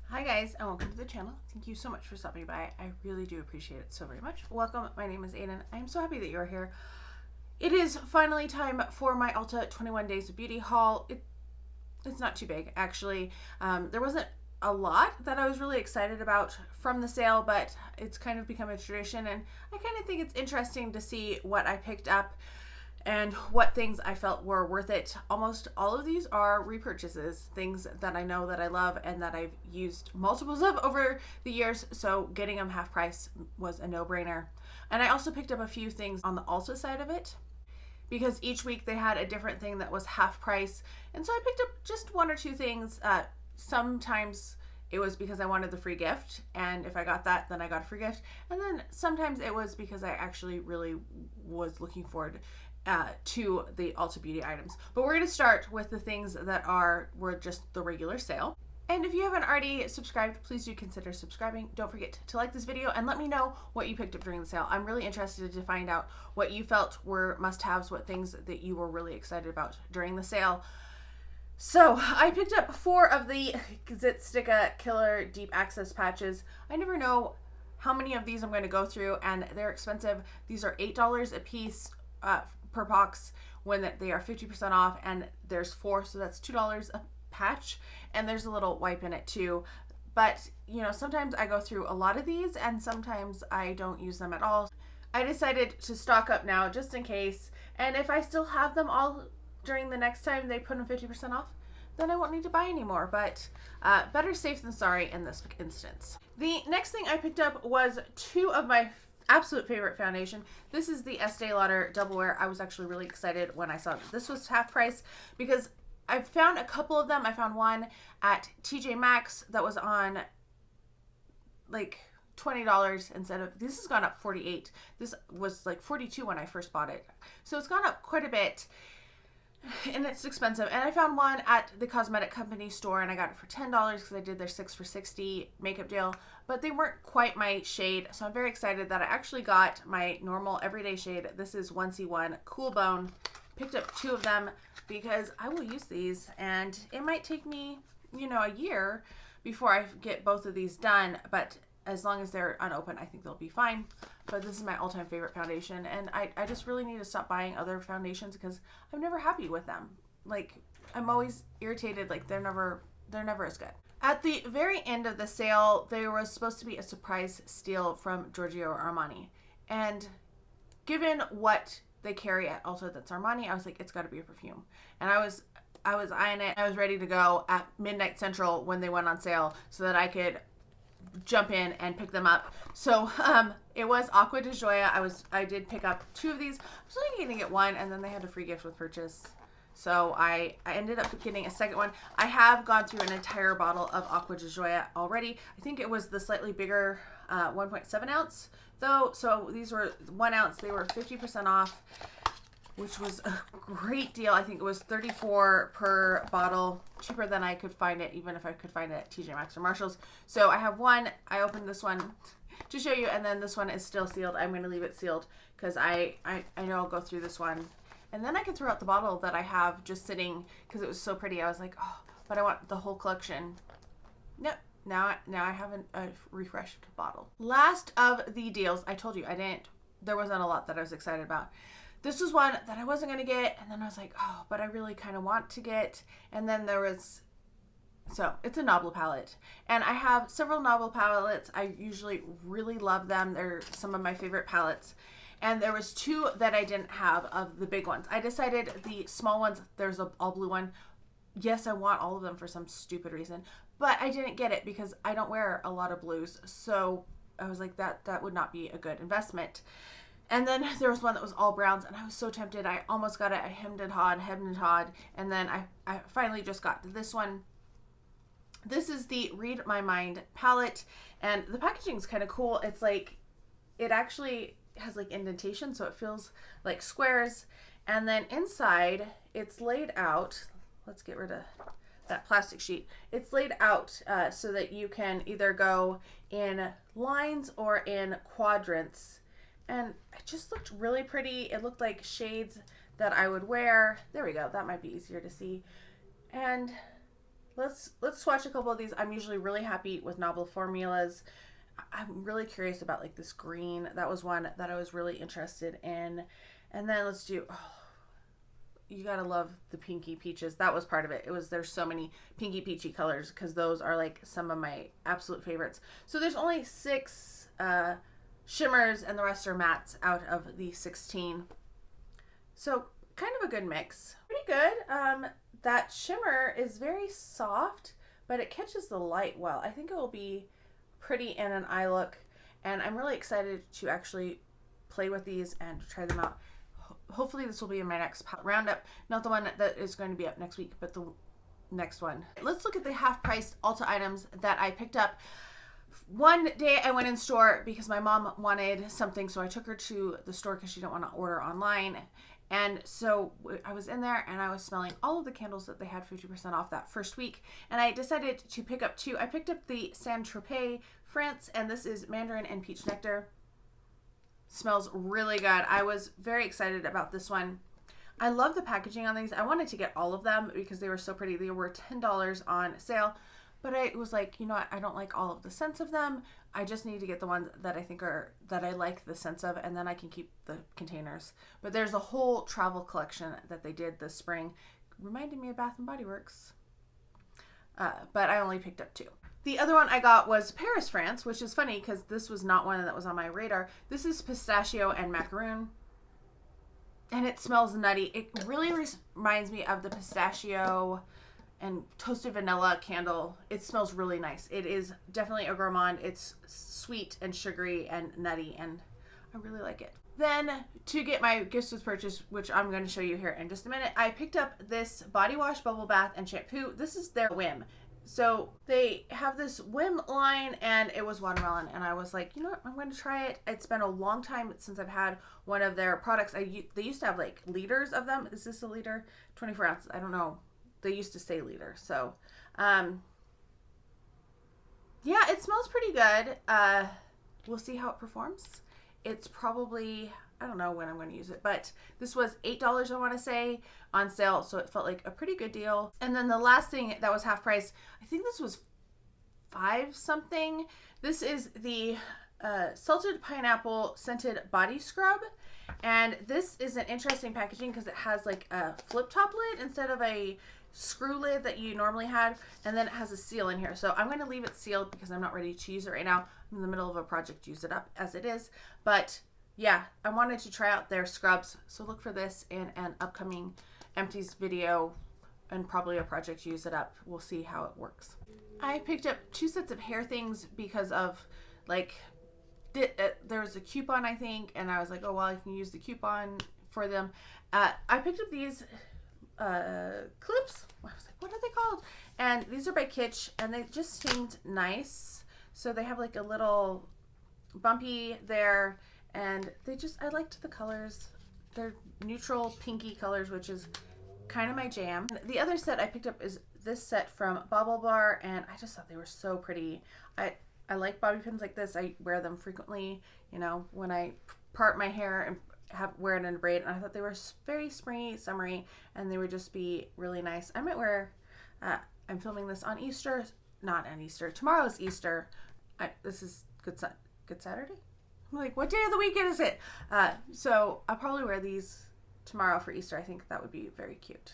Hi guys, and welcome to the channel. Thank you so much for stopping by. I really do appreciate it so very much. Welcome, my name is Aiden. I am so happy that you're here. It is finally time for my Ulta 21 Days of Beauty haul. It's not too big, actually. There wasn't a lot that I was really excited about from the sale, but it's kind of become a tradition, and I kind of think it's interesting to see what I picked up and what things I felt were worth it. Almost all of these are repurchases, things that I know that I love and that I've used multiples of over the years, so getting them half price was a no-brainer. And I also picked up a few things on the Ulta side of it because each week they had a different thing that was half price, and so I picked up just one or two things. Sometimes it was because I wanted the free gift, and if I got that, then I got a free gift. And then sometimes it was because I actually really was looking forward to the Ulta Beauty items. But we're going to start with the things that were just the regular sale. And if you haven't already subscribed, please do consider subscribing. Don't forget to like this video and let me know what you picked up during the sale. I'm really interested to find out what you felt were must-haves, what things that you were really excited about during the sale. So I picked up 4 of the Zit Sticka Killer Deep Access patches. I never know how many of these I'm going to go through, and they're expensive. These are $8 a piece per box when they are 50% off, and there's 4, so that's $2 a patch, and there's a little wipe in it too. But you know, sometimes I go through a lot of these and sometimes I don't use them at all. I decided to stock up now just in case, and if I still have them all during the next time they put them 50% off, then I won't need to buy anymore. But better safe than sorry in this instance. The next thing I picked up was 2 of my absolute favorite foundation. This is the Estee Lauder Double Wear. I was actually really excited when I saw that this was half price because I found a couple of them. I found one at TJ Maxx that was on like $20 instead of, this has gone up 48. This was like 42 when I first bought it. So it's gone up quite a bit. And it's expensive. And I found one at the cosmetic company store, and I got it for $10 because I did their 6 for $60 makeup deal, but they weren't quite my shade. So I'm very excited that I actually got my normal everyday shade. This is 1C1 Cool Bone. Picked up 2 of them because I will use these, and it might take me, you know, a year before I get both of these done, but as long as they're unopened, I think they'll be fine. But this is my all-time favorite foundation, and I just really need to stop buying other foundations because I'm never happy with them. Like, I'm always irritated, like they're never as good. At the very end of the sale, there was supposed to be a surprise steal from Giorgio Armani. And given what they carry at Ulta that's Armani, I was like, it's got to be a perfume. And I was eyeing it. I was ready to go at midnight central when they went on sale so that I could jump in and pick them up. So it was Acqua di Gioia. I did pick up 2 of these. I was only going to get 1, and then they had a free gift with purchase. So I ended up getting a second one. I have gone through an entire bottle of Acqua di Gioia already. I think it was the slightly bigger 1.7 ounce though. So these were 1 ounce. They were 50% off, which was a great deal. I think it was $34 per bottle, cheaper than I could find it, even if I could find it at TJ Maxx or Marshall's. So I have one. I opened this one to show you, and then this one is still sealed. I'm going to leave it sealed because I know I'll go through this one. And then I can throw out the bottle that I have just sitting because it was so pretty. I was like, oh, but I want the whole collection. Nope. Now I have a refreshed bottle. Last of the deals, I told you there wasn't a lot that I was excited about. This was one that I wasn't going to get, and then I was like, oh, but I really kind of want to get. And then so it's a Nobble palette. And I have several Nobble palettes. I usually really love them. They're some of my favorite palettes. And there was 2 that I didn't have of the big ones. I decided the small ones, there's an all blue one. Yes, I want all of them for some stupid reason, but I didn't get it because I don't wear a lot of blues. So I was like, that would not be a good investment. And then there was one that was all browns, and I was so tempted. I almost got it. I hemmed and hawed, and then I finally just got this one. This is the Read My Mind palette, and the packaging is kind of cool. It's like, it actually has like indentation, so it feels like squares. And then inside, it's laid out. Let's get rid of that plastic sheet. It's laid out so that you can either go in lines or in quadrants. And it just looked really pretty. It looked like shades that I would wear. There we go. That might be easier to see. And let's swatch a couple of these. I'm usually really happy with novel formulas. I'm really curious about like this green. That was one that I was really interested in. And then let's do, oh, you gotta love the pinky peaches. That was part of it. There's so many pinky peachy colors because those are like some of my absolute favorites. So there's only 6 shimmers and the rest are mattes out of the 16. So kind of a good mix. Pretty good. That shimmer is very soft, but it catches the light well. I think it will be pretty in an eye look, and I'm really excited to actually play with these and try them out. Hopefully this will be in my next roundup, not the one that is going to be up next week, but the next one. Let's look at the half-priced Ulta items that I picked up. One day I went in store because my mom wanted something, so I took her to the store because she didn't want to order online. And so I was in there and I was smelling all of the candles that they had 50% off that first week. And I decided to pick up 2. I picked up the Saint-Tropez France, and this is Mandarin and Peach Nectar. Smells really good. I was very excited about this one. I love the packaging on these. I wanted to get all of them because they were so pretty. They were $10 on sale. But I was like, you know what? I don't like all of the scents of them. I just need to get the ones that I think that I like the scents of, and then I can keep the containers. But there's a whole travel collection that they did this spring. Reminded me of Bath & Body Works. But I only picked up 2. The other one I got was Paris, France, which is funny because this was not one that was on my radar. This is pistachio and macaroon. And it smells nutty. It really reminds me of the pistachio and toasted vanilla candle. It smells really nice. It is definitely a gourmand. It's sweet and sugary and nutty, and I really like it. Then to get my gifts with purchase, which I'm going to show you here in just a minute, I picked up this body wash, bubble bath, and shampoo. This is their Whim. So they have this Whim line, and it was watermelon, and I was like, you know what, I'm going to try it. It's been a long time since I've had one of their products. They used to have like liters of them. Is this a liter? 24 ounces. I don't know. They used to say liter. So, yeah, it smells pretty good. We'll see how it performs. It's probably, I don't know when I'm going to use it, but this was $8, I want to say, on sale. So it felt like a pretty good deal. And then the last thing that was half price, I think this was $5 something. This is the salted pineapple scented body scrub. And this is an interesting packaging because it has like a flip top lid instead of a screw lid that you normally had, and then it has a seal in here. So I'm going to leave it sealed because I'm not ready to use it right now. I'm in the middle of a project to use it up as it is. But yeah, I wanted to try out their scrubs. So look for this in an upcoming empties video and probably a project to use it up. We'll see how it works. I picked up 2 sets of hair things because of like, there was a coupon, I think, and I was like, oh, well, I can use the coupon for them. I picked up these clips. I was like, what are they called? And these are by Kitsch, and they just seemed nice. So they have like a little bumpy there, and I liked the colors. They're neutral pinky colors, which is kind of my jam. The other set I picked up is this set from Bobble Bar, and I just thought they were so pretty. I like bobby pins like this. I wear them frequently, you know, when I part my hair and wear it in a braid, and I thought they were very springy, summery, and they would just be really nice. I might wear, I'm filming this on Easter, not on Easter, tomorrow's Easter. This is Good Saturday? I'm like, what day of the week is it? So I'll probably wear these tomorrow for Easter. I think that would be very cute.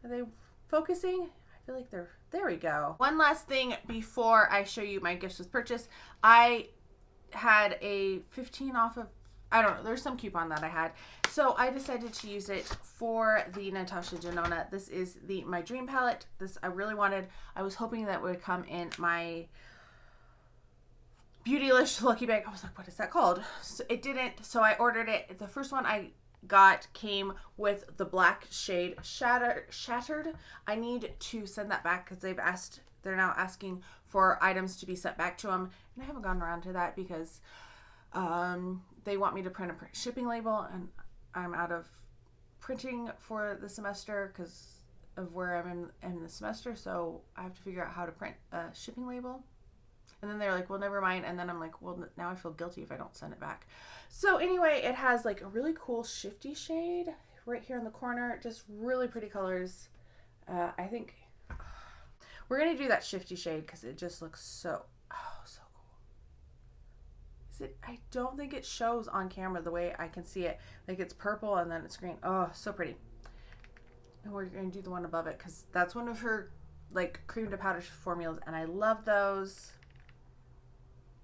Are they focusing? I feel like there we go. One last thing before I show you my gifts with purchase. I had a 15 off of, I don't know, there's some coupon that I had. So I decided to use it for the Natasha Denona. This is my dream palette. This I really wanted. I was hoping that it would come in my Beautylish Lucky Bag. I was like, what is that called? So it didn't, so I ordered it. The first one I got came with the black shade Shattered. I need to send that back because they're now asking for items to be sent back to them, and I haven't gone around to that because they want me to print a shipping label, and I'm out of printing for the semester because of where I'm in the semester, so I have to figure out how to print a shipping label. And then they're like, well, never mind. And then I'm like, well, now I feel guilty if I don't send it back. So anyway, it has like a really cool shifty shade right here in the corner. Just really pretty colors. I think We're going to do that shifty shade because it just looks so, oh, so cool. Is it? I don't think it shows on camera the way I can see it. Like it's purple and then it's green. Oh, so pretty. And we're going to do the one above it because that's one of her like cream to powder formulas and I love those.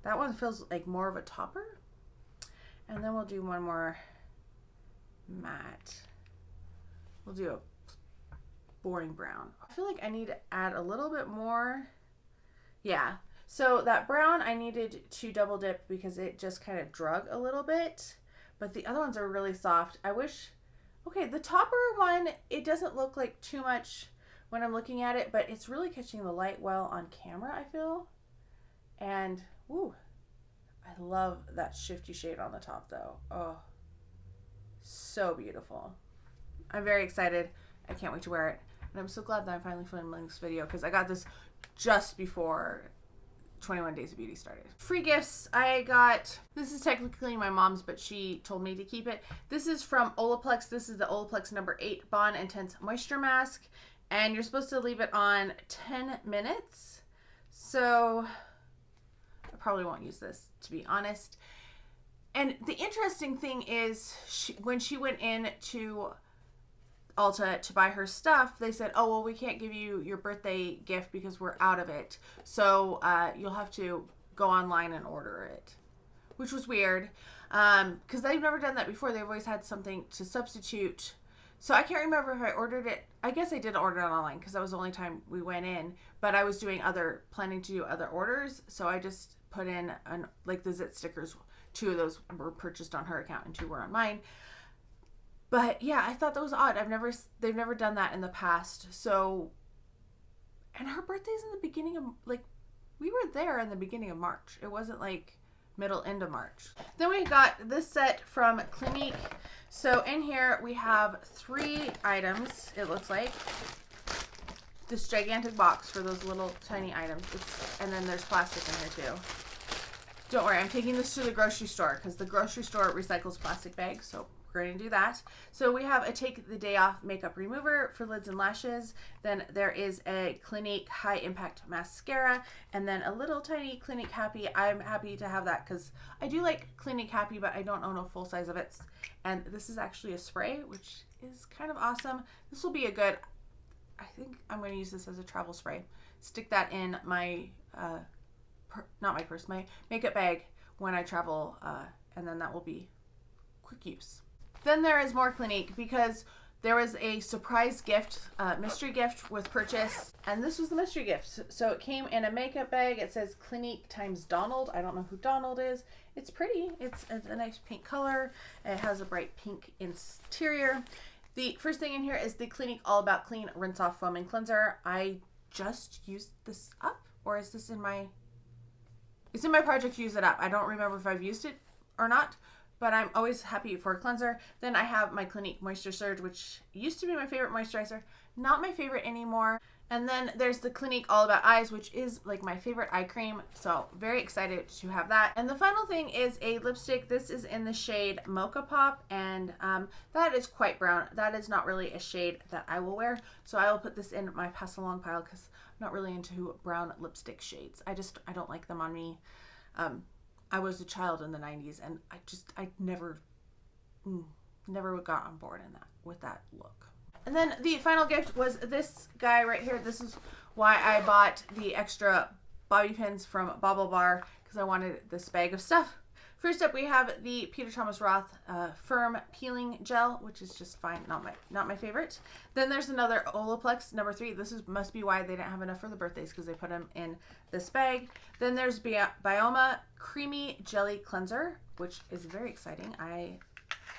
That one feels like more of a topper. And then we'll do one more matte. We'll do a boring brown. I feel like I need to add a little bit more. Yeah. So that brown I needed to double dip because it just kind of drug a little bit. But the other ones are really soft. I wish... Okay, the topper one, it doesn't look like too much when I'm looking at it, but it's really catching the light well on camera, I feel. And, ooh, I love that shifty shade on the top though. Oh, so beautiful. I'm very excited. I can't wait to wear it. And I'm so glad that I'm finally filming this video because I got this just before 21 Days of Beauty started. Free gifts I got. This is technically my mom's, but she told me to keep it. This is from Olaplex. This is the Olaplex number 8 Bond Intense Moisture Mask. And you're supposed to leave it on 10 minutes. So I probably won't use this, to be honest. And the interesting thing is when she went in to Ulta to buy her stuff, they said, oh, well, we can't give you your birthday gift because we're out of it. So you'll have to go online and order it, which was weird because they've never done that before. They've always had something to substitute. So I can't remember if I ordered it. I guess I did order it online because that was the only time we went in, but I was planning to do other orders. So I just put in like the zit stickers. 2 of those were purchased on her account and 2 were on mine. But yeah, I thought that was odd. They've never done that in the past. So, and her birthday's in the beginning of, like, we were there in the beginning of March. It wasn't like end of March. Then we got this set from Clinique. So in here we have 3 items, it looks like. This gigantic box for those little tiny items. And then there's plastic in here too. Don't worry, I'm taking this to the grocery store because the grocery store recycles plastic bags. So we're going to do that. So we have a Take the Day Off makeup remover for lids and lashes. Then there is a Clinique High Impact Mascara. And then a little tiny Clinique Happy. I'm happy to have that because I do like Clinique Happy, but I don't own a full size of it. And this is actually a spray, which is kind of awesome. This will be a good, I think I'm going to use this as a travel spray. Stick that in my, not my purse, my makeup bag when I travel. And then that will be quick use. Then there is more Clinique because there was a surprise gift, mystery gift with purchase. And this was the mystery gift. So it came in a makeup bag. It says Clinique times Donald. I don't know who Donald is. It's pretty. It's a nice pink color. It has a bright pink interior. The first thing in here is the Clinique All About Clean Rinse Off Foaming Cleanser. I just used this up, or is this in my... It's in my project Use It Up. I don't remember if I've used it or not. But I'm always happy for a cleanser. Then I have my Clinique Moisture Surge, which used to be my favorite moisturizer. Not my favorite anymore. And then there's the Clinique All About Eyes, which is like my favorite eye cream. So very excited to have that. And the final thing is a lipstick. This is in the shade Mocha Pop. And that is quite brown. That is not really a shade that I will wear. So I will put this in my pass along pile because I'm not really into brown lipstick shades. I don't like them on me. I was a child in the 90s and I never got on board with that look. And then the final gift was this guy right here. This is why I bought the extra bobby pins from Bobble Bar because I wanted this bag of stuff. First up, we have the Peter Thomas Roth Firm Peeling Gel, which is just fine, not my favorite. Then there's another Olaplex number 3. This must be why they didn't have enough for the birthdays because they put them in this bag. Then there's Bioma Creamy Jelly Cleanser, which is very exciting.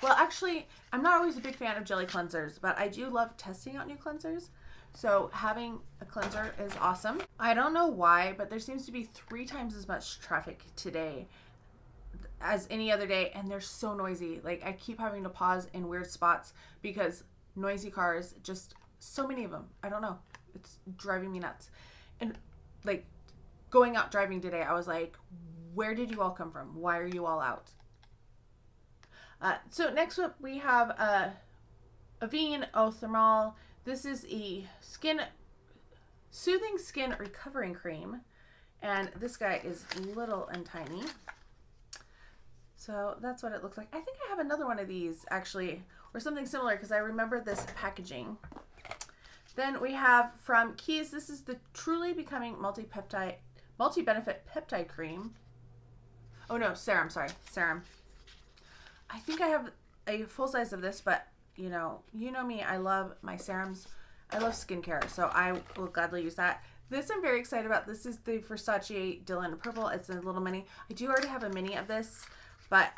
Well, actually, I'm not always a big fan of jelly cleansers, but I do love testing out new cleansers. So having a cleanser is awesome. I don't know why, but there seems to be 3 times as much traffic today as any other day, and they're so noisy. Like, I keep having to pause in weird spots because noisy cars, just so many of them. I don't know. It's driving me nuts. And like going out driving today, I was like, where did you all come from? Why are you all out? So next up we have Avene Eau Thermal. This is a Soothing Skin Recovering Cream. And this guy is little and tiny. So that's what it looks like. I think I have another one of these actually, or something similar, because I remember this packaging. Then we have from Keys, this is the Truly Becoming Multi-Benefit Peptide Cream. Oh no, serum, sorry, serum. I think I have a full size of this, but you know me, I love my serums. I love skincare, so I will gladly use that. This I'm very excited about. This is the Versace Dylan Purple. It's a little mini. I do already have a mini of this, but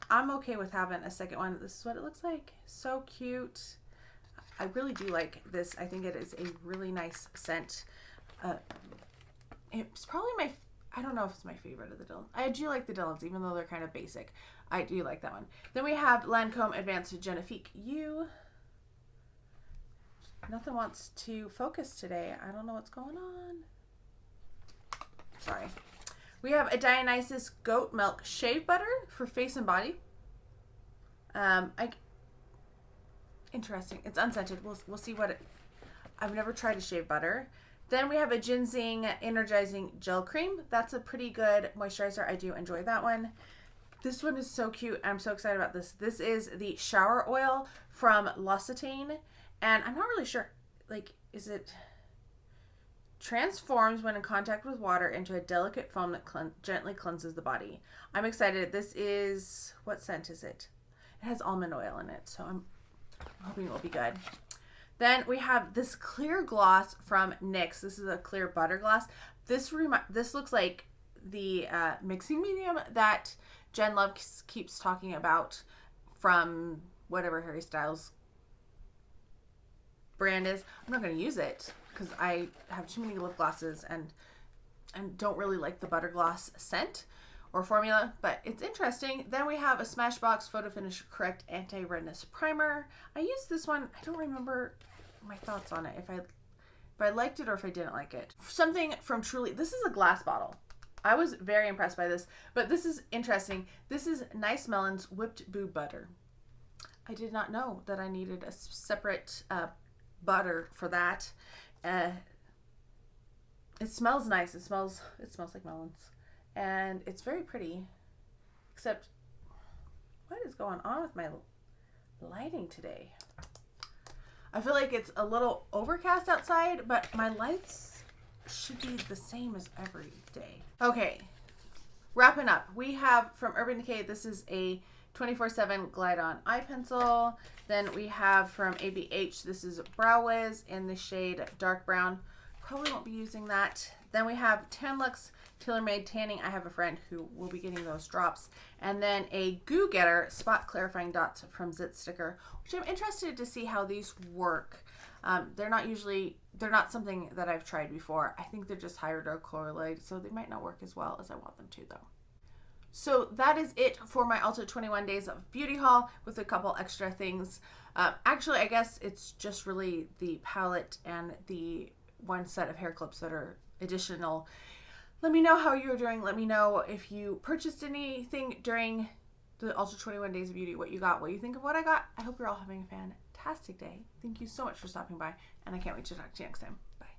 I'm okay with having a second one. This is what it looks like. So cute. I really do like this. I think it is a really nice scent. It's probably my, I don't know if it's my favorite of the Dylan. I do like the Dylans, even though they're kind of basic. I do like that one. Then we have Lancome Advanced Genifique U. Nothing wants to focus today. I don't know what's going on. Sorry. We have a Dionysus Goat Milk Shave Butter for face and body. Interesting. It's unscented. We'll see what it... I've never tried a shave butter. Then we have a Ginseng Energizing Gel Cream. That's a pretty good moisturizer. I do enjoy that one. This one is so cute. I'm so excited about this. This is the shower oil from L'Occitane. And I'm not really sure, like, is it... Transforms when in contact with water into a delicate foam that gently cleanses the body. I'm excited. This is... What scent is it? It has almond oil in it, so I'm hoping it will be good. Then we have this clear gloss from NYX. This is a clear butter gloss. This looks like the mixing medium that Jen Love keeps talking about from whatever Harry Styles brand is. I'm not going to use it because I have too many lip glosses and don't really like the butter gloss scent or formula, but it's interesting. Then we have a Smashbox Photo Finish Correct Anti-Redness Primer. I used this one. I don't remember my thoughts on it, if I liked it or if I didn't like it. Something from Truly. This is a glass bottle. I was very impressed by this, but this is interesting. This is Nice Melons Whipped Boob Butter. I did not know that I needed a separate butter for that. It smells nice. It smells like melons. And it's very pretty, except what is going on with my lighting today? I feel like it's a little overcast outside, but my lights should be the same as every day. Okay, wrapping up. We have from Urban Decay, this is a 24/7 Glide On Eye Pencil. Then we have from ABH, this is Brow Wiz in the shade Dark Brown. Probably won't be using that. Then we have Tanlux Tailor-Made Tanning. I have a friend who will be getting those drops. And then a Goo Getter Spot Clarifying Dots from Zit Sticker, which I'm interested to see how these work. They're not something that I've tried before. I think they're just hydrocolloid, so they might not work as well as I want them to though. So that is it for my Ulta 21 Days of Beauty haul with a couple extra things. Actually, I guess it's just really the palette and the one set of hair clips that are additional. Let me know how you're doing. Let me know if you purchased anything during the Ulta 21 Days of Beauty, what you got, what you think of what I got. I hope you're all having a fantastic day. Thank you so much for stopping by, and I can't wait to talk to you next time. Bye.